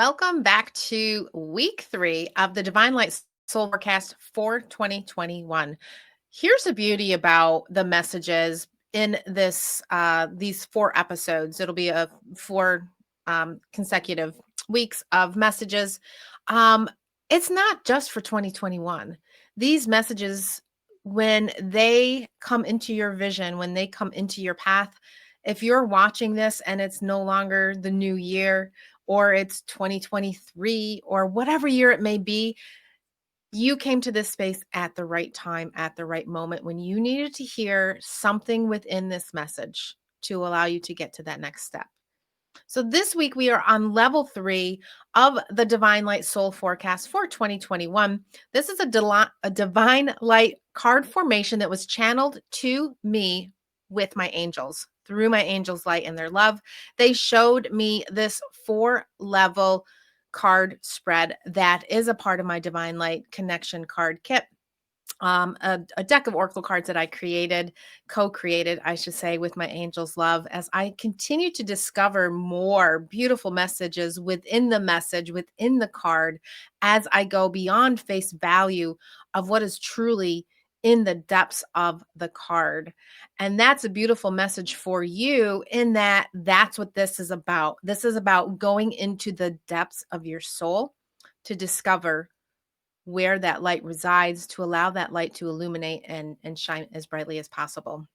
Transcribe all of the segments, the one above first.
Welcome back to week 3 of the Divine Light Soul Forecast for 2021. Here's the beauty about the messages in these 4 episodes. It'll be a 4 consecutive weeks of messages. Um, it's not just for 2021. These messages, when they come into your vision, when they come into your path, if you're watching this and it's no longer the new year, or it's 2023, or whatever year it may be, you came to this space at the right time, at the right moment, when you needed to hear something within this message to allow you to get to that next step. So this week we are on level 3 of the Divine Light Soul Forecast for 2021. This is a Divine Light card formation that was channeled to me with my angels, through my angels' light and their love. They showed me this 4-level card spread that is a part of my Divine Light Connection card kit. A deck of oracle cards that I co-created, I should say, with my angels' love, as I continue to discover more beautiful messages within the message, within the card, as I go beyond face value of what is truly in the depths of the card. And that's a beautiful message for you, in that that's what this is about. This is about going into the depths of your soul to discover where that light resides, to allow that light to illuminate and shine as brightly as possible.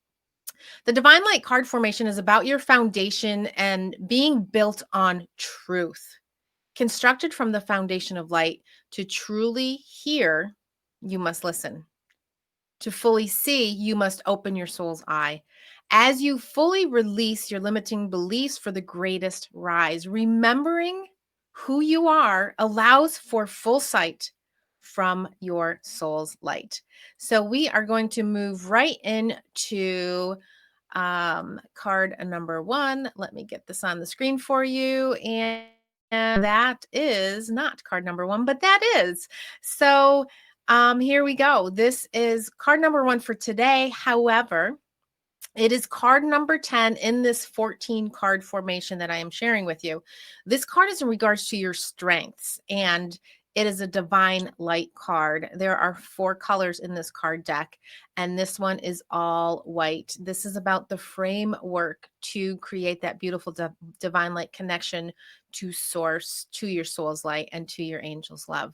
The Divine Light card formation is about your foundation and being built on truth. Constructed from the foundation of light, to truly hear, you must listen. To fully see, you must open your soul's eye. As you fully release your limiting beliefs for the greatest rise, remembering who you are allows for full sight from your soul's light. So we are going to move right into card number 1. Let me get this on the screen for you. And that is not card number 1, but that is. So here we go. This is card number 1 for today. However, it is card number 10 in this 14 card formation that I am sharing with you. This card is in regards to your strengths, and it is a divine light card. There are 4 colors in this card deck, and this one is all white. This is about the framework to create that beautiful divine light connection to source, to your soul's light, and to your angel's love.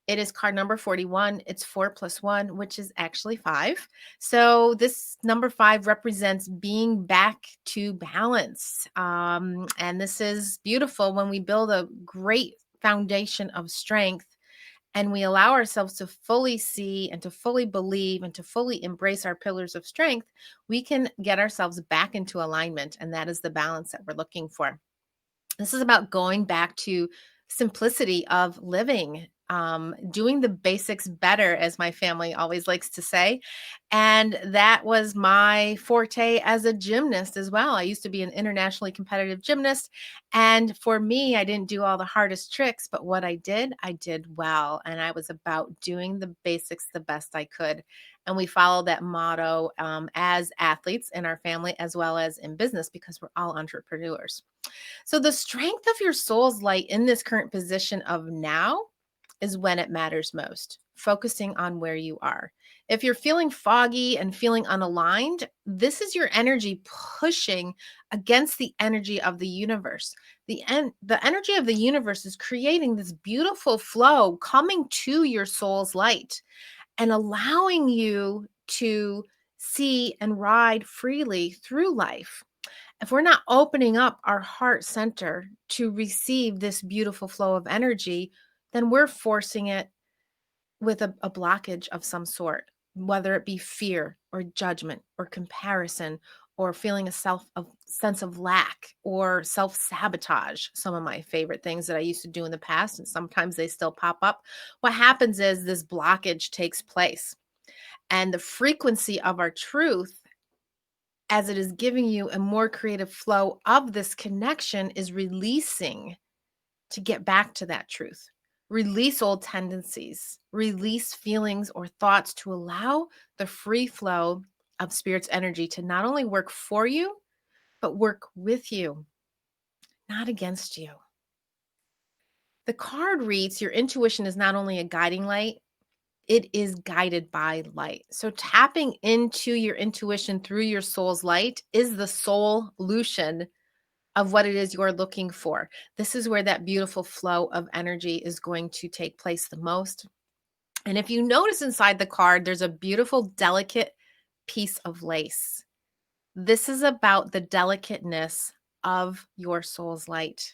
It is card number 41. It's 4 plus 1, which is actually 5. So this number 5 represents being back to balance. And this is beautiful when we build a great foundation of strength and we allow ourselves to fully see and to fully believe and to fully embrace our pillars of strength. We can get ourselves back into alignment. And that is the balance that we're looking for. This is about going back to simplicity of living, doing the basics better, as my family always likes to say. And that was my forte as a gymnast as well. I used to be an internationally competitive gymnast. And for me, I didn't do all the hardest tricks, but what I did well. And I was about doing the basics the best I could. And we follow that motto as athletes in our family, as well as in business, because we're all entrepreneurs. So the strength of your soul's light in this current position of now is when it matters most, focusing on where you are. If you're feeling foggy and feeling unaligned, this is your energy pushing against the energy of the universe. The energy of the universe is creating this beautiful flow coming to your soul's light and allowing you to see and ride freely through life. If we're not opening up our heart center to receive this beautiful flow of energy, then we're forcing it with a blockage of some sort, whether it be fear or judgment or comparison or feeling a sense of lack or self-sabotage. Some of my favorite things that I used to do in the past, and sometimes they still pop up. What happens is this blockage takes place, and the frequency of our truth, as it is giving you a more creative flow of this connection, is releasing to get back to that truth. Release old tendencies, release feelings or thoughts to allow the free flow of Spirit's energy to not only work for you, but work with you, not against you. The card reads, your intuition is not only a guiding light, it is guided by light. So tapping into your intuition through your soul's light is the solution of what it is you're looking for. This is where that beautiful flow of energy is going to take place the most. And if you notice inside the card, there's a beautiful, delicate piece of lace. This is about the delicateness of your soul's light.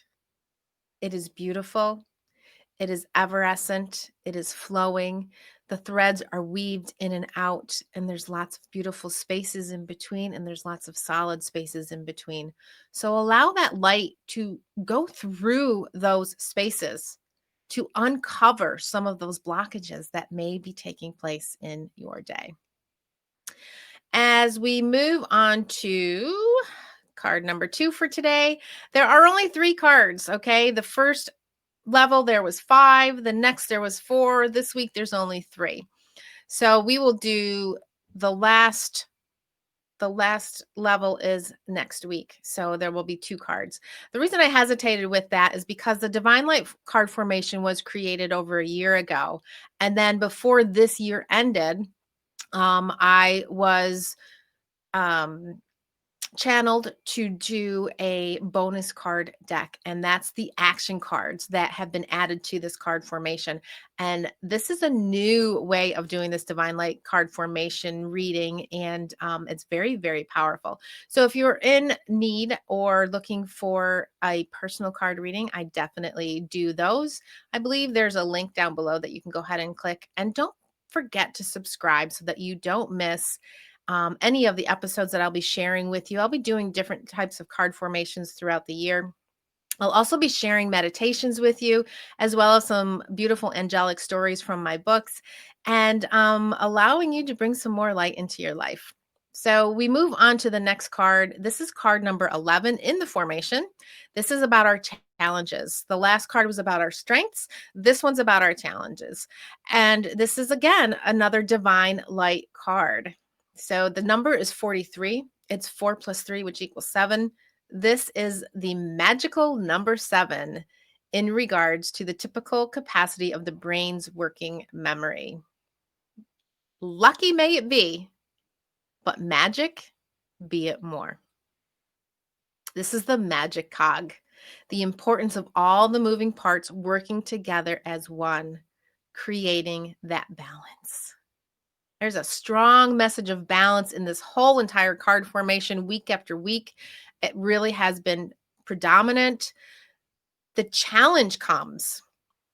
It is beautiful. It is evanescent. It is flowing. The threads are weaved in and out, and there's lots of beautiful spaces in between, and there's lots of solid spaces in between. So allow that light to go through those spaces to uncover some of those blockages that may be taking place in your day. As we move on to card number 2 for today, there are only 3 cards, okay? The first level there was 5, the next there was 4, this week there's only 3. So we will do the last level is next week. So there will be 2 cards. The reason I hesitated with that is because the Divine Light card formation was created over a year ago. And then before this year ended, I was channeled to do a bonus card deck, and that's the action cards that have been added to this card formation. And this is a new way of doing this Divine Light card formation reading, and it's very, very powerful. So if you're in need or looking for a personal card reading, I definitely do those. I believe there's a link down below that you can go ahead and click, and don't forget to subscribe so that you don't miss any of the episodes that I'll be sharing with you. I'll be doing different types of card formations throughout the year. I'll also be sharing meditations with you, as well as some beautiful angelic stories from my books, and allowing you to bring some more light into your life. So we move on to the next card. This is card number 11 in the formation. This is about our challenges. The last card was about our strengths. This one's about our challenges. And this is, again, another divine light card. So the number is 43. It's 4 plus 3, which equals 7. This is the magical number 7 in regards to the typical capacity of the brain's working memory. Lucky may it be, but magic be it more. This is the magic cog, the importance of all the moving parts working together as one, creating that balance. There's a strong message of balance in this whole entire card formation week after week. It really has been predominant. The challenge comes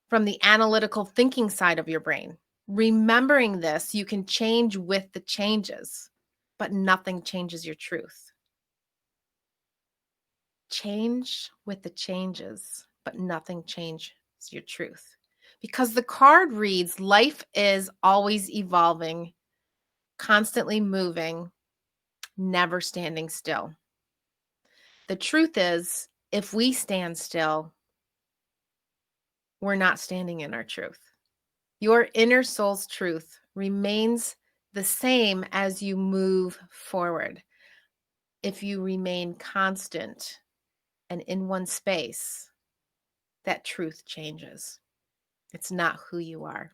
from the analytical thinking side of your brain. Remembering this, you can change with the changes, but nothing changes your truth. Change with the changes, but nothing changes your truth. Because the card reads, life is always evolving, constantly moving, never standing still. The truth is, if we stand still, we're not standing in our truth. Your inner soul's truth remains the same as you move forward. If you remain constant and in one space, that truth changes. It's not who you are.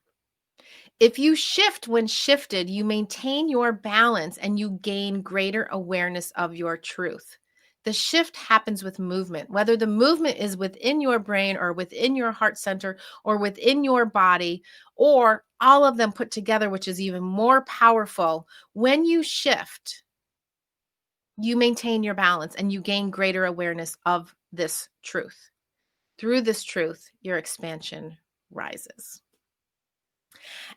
If you shift when shifted, you maintain your balance and you gain greater awareness of your truth. The shift happens with movement, whether the movement is within your brain or within your heart center or within your body or all of them put together, which is even more powerful. When you shift, you maintain your balance and you gain greater awareness of this truth. Through this truth, your expansion rises.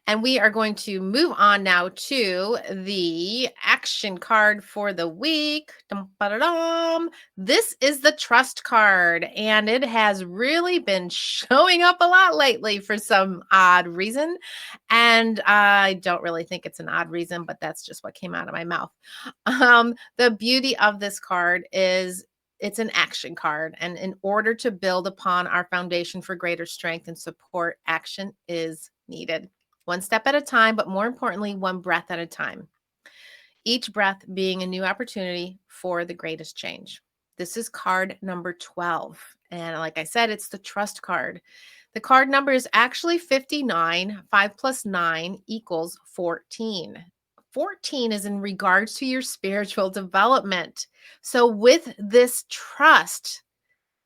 And we are going to move on now to the action card for the week. Dum-ba-da-dum. This is the trust card, and it has really been showing up a lot lately for some odd reason. And I don't really think it's an odd reason, but that's just what came out of my mouth. The beauty of this card is it's an action card. And in order to build upon our foundation for greater strength and support, action is needed. One step at a time, but more importantly, one breath at a time. Each breath being a new opportunity for the greatest change. This is card number 12. And like I said, it's the trust card. The card number is actually 59. 5 plus 9 equals 14. 14 is in regards to your spiritual development. So with this trust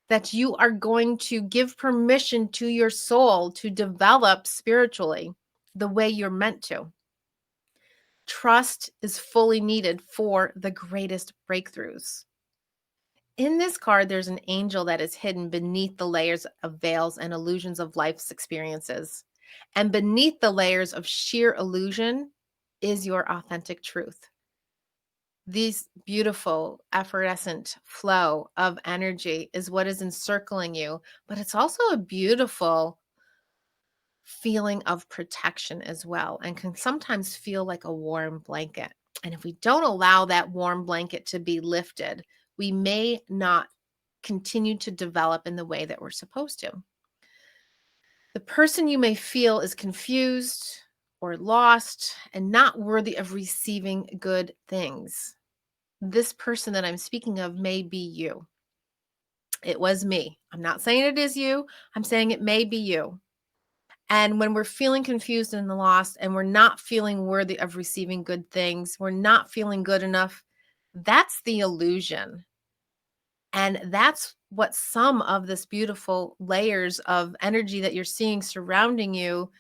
that you are going to give permission to your soul to develop spiritually the way you're meant to. Trust is fully needed for the greatest breakthroughs. In this card, there's an angel that is hidden beneath the layers of veils and illusions of life's experiences. And beneath the layers of sheer illusion is your authentic truth. This beautiful, effervescent flow of energy is what is encircling you, but it's also a beautiful feeling of protection as well, and can sometimes feel like a warm blanket. And if we don't allow that warm blanket to be lifted, we may not continue to develop in the way that we're supposed to. The person you may feel is confused or lost and not worthy of receiving good things. This person that I'm speaking of may be you. It was me. I'm not saying it is you. I'm saying it may be you. And when we're feeling confused and lost and we're not feeling worthy of receiving good things, we're not feeling good enough, that's the illusion. And that's what some of this beautiful layers of energy that you're seeing surrounding you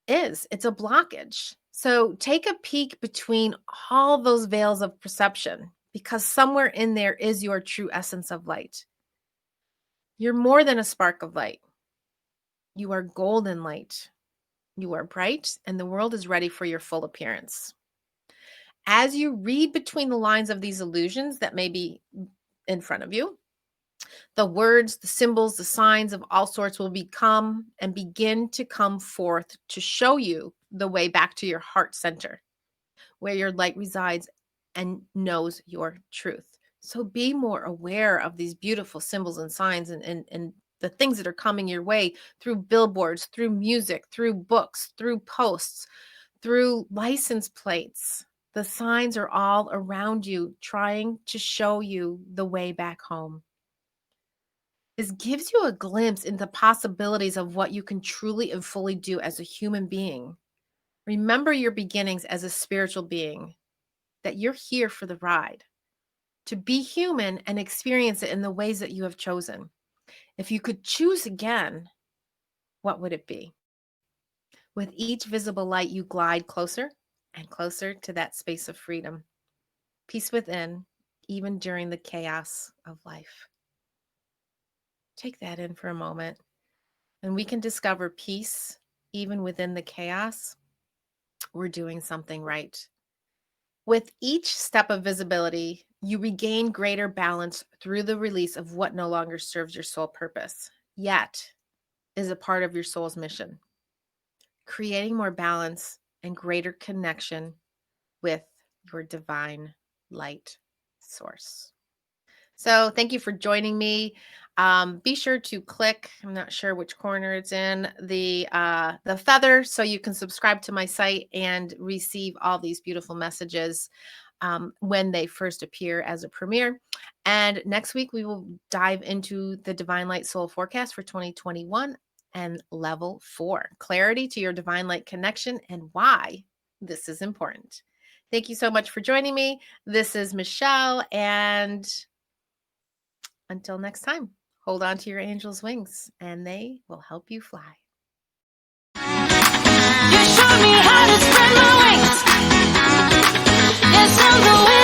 is. It's a blockage. So take a peek between all those veils of perception, because somewhere in there is your true essence of light. You're more than a spark of light. You are golden light. You are bright, and the world is ready for your full appearance. As you read between the lines of these illusions that may be in front of you, the words, the symbols, the signs of all sorts will become and begin to come forth to show you the way back to your heart center, where your light resides and knows your truth. So be more aware of these beautiful symbols and signs and the things that are coming your way through billboards, through music, through books, through posts, through license plates. The signs are all around you, trying to show you the way back home. This gives you a glimpse into possibilities of what you can truly and fully do as a human being. Remember your beginnings as a spiritual being, that you're here for the ride, to be human and experience it in the ways that you have chosen. If you could choose again, what would it be? With each visible light, you glide closer and closer to that space of freedom, peace within, even during the chaos of life. Take that in for a moment, and we can discover peace even within the chaos. We're doing something right. With each step of visibility, you regain greater balance through the release of what no longer serves your soul purpose, yet is a part of your soul's mission, creating more balance and greater connection with your divine light source. So thank you for joining me. Be sure to click, I'm not sure which corner it's in, the feather, so you can subscribe to my site and receive all these beautiful messages when they first appear as a premiere. And next week, we will dive into the Divine Light Soul Forecast for 2021 and level 4, clarity to your divine light connection and why this is important. Thank you so much for joining me. This is Michelle, and until next time, hold on to your angel's wings and they will help you fly. You showed me how to spread my wings. Yes, I'm the way.